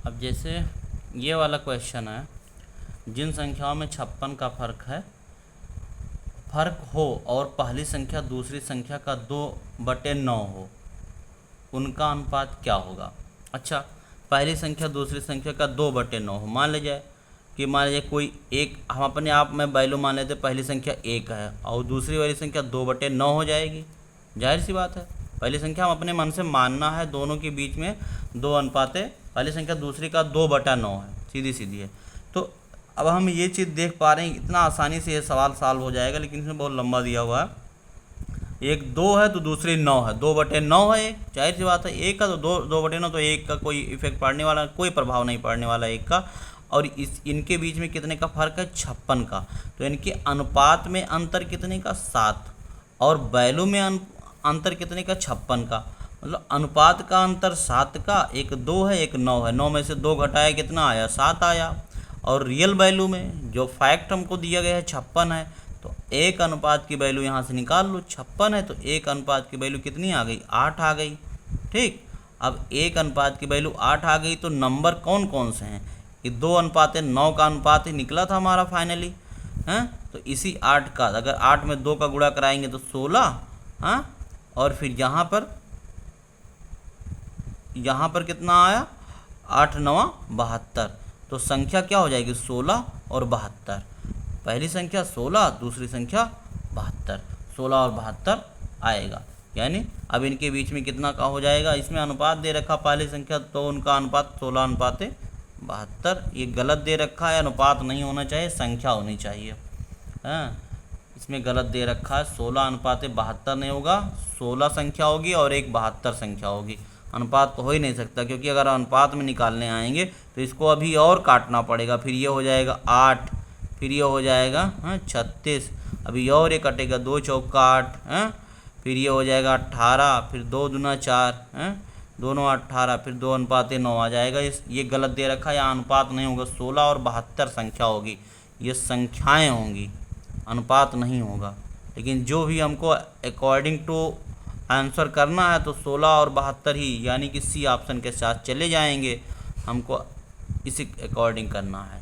अब जैसे ये वाला क्वेश्चन है, जिन संख्याओं में 56 का फर्क हो और पहली संख्या दूसरी संख्या का 2/9 हो, उनका अनुपात क्या होगा। अच्छा, पहली संख्या दूसरी संख्या का 2/9 हो, मान लीजिए कोई एक, हम अपने आप में वैल्यू मान लेते पहली संख्या 1 है और दूसरी वाली संख्या 2/9 हो जाएगी। जाहिर सी बात है, पहली संख्या हम अपने मन से मानना है, दोनों के बीच में 2 अनुपात है, पहली संख्या दूसरी का 2/9 है, सीधी सीधी है। तो अब हम ये चीज़ देख पा रहे हैं, इतना आसानी से ये सवाल सॉल्व हो जाएगा, लेकिन इसमें बहुत लंबा दिया हुआ है। एक 2 है तो दूसरी 9 है, 2/9 है, जाहिर सी बात है। एक का तो 2/9, तो एक का कोई इफेक्ट पड़ने वाला, कोई प्रभाव नहीं पड़ने वाला एक का। और इनके बीच में कितने का फर्क है, 56 का। तो इनके अनुपात में अंतर कितने का, 7, और वैल्यू में अंतर कितने का, 56 का। मतलब अनुपात का अंतर 7 का, एक 2 है एक 9 है, 9 में से 2 घटाया कितना आया, 7 आया। और रियल वैल्यू में जो फैक्ट हमको दिया गया है 56 है, तो एक अनुपात की वैल्यू यहाँ से निकाल लो, 56 है तो एक अनुपात की वैल्यू कितनी आ गई, 8 आ गई। ठीक, अब एक अनुपात की वैल्यू 8 आ गई, तो नंबर कौन कौन से हैं, ये 2/9 का अनुपात ही निकला था हमारा फाइनली, हैं। तो इसी 8 का, अगर 8 में 2 का गुणा कराएंगे तो 16, हाँ, और फिर यहाँ पर कितना आया, 8 9 72। तो संख्या क्या हो जाएगी, 16 और 72। पहली संख्या 16, दूसरी संख्या 72, 16 और 72 आएगा। यानी अब इनके बीच में कितना का हो जाएगा, इसमें अनुपात दे रखा पहली संख्या, तो उनका अनुपात 16:72। ये गलत दे रखा है, अनुपात नहीं होना चाहिए, संख्या होनी चाहिए। हाँ, इसमें गलत दे रखा है, 16:72 नहीं होगा, 16 संख्या होगी और एक 72 संख्या होगी। अनुपात तो हो ही नहीं सकता, क्योंकि अगर अनुपात में निकालने आएंगे तो इसको अभी और काटना पड़ेगा। फिर ये हो जाएगा 8, फिर ये हो जाएगा 36, अभी और ये कटेगा, 2 चौका 8, फिर ये हो जाएगा 18, फिर 2 दूना 4, दोनों 18, फिर 2:9 आ जाएगा। ये गलत दे रखा है, यहाँ अनुपात नहीं होगा, 16 और 72 संख्या होगी, ये संख्याएँ होंगी, अनुपात नहीं होगा। लेकिन जो भी हमको अकॉर्डिंग टू आंसर करना है तो 16 और 72 ही, यानी कि सी ऑप्शन के साथ चले जाएंगे, हमको इसी अकॉर्डिंग करना है।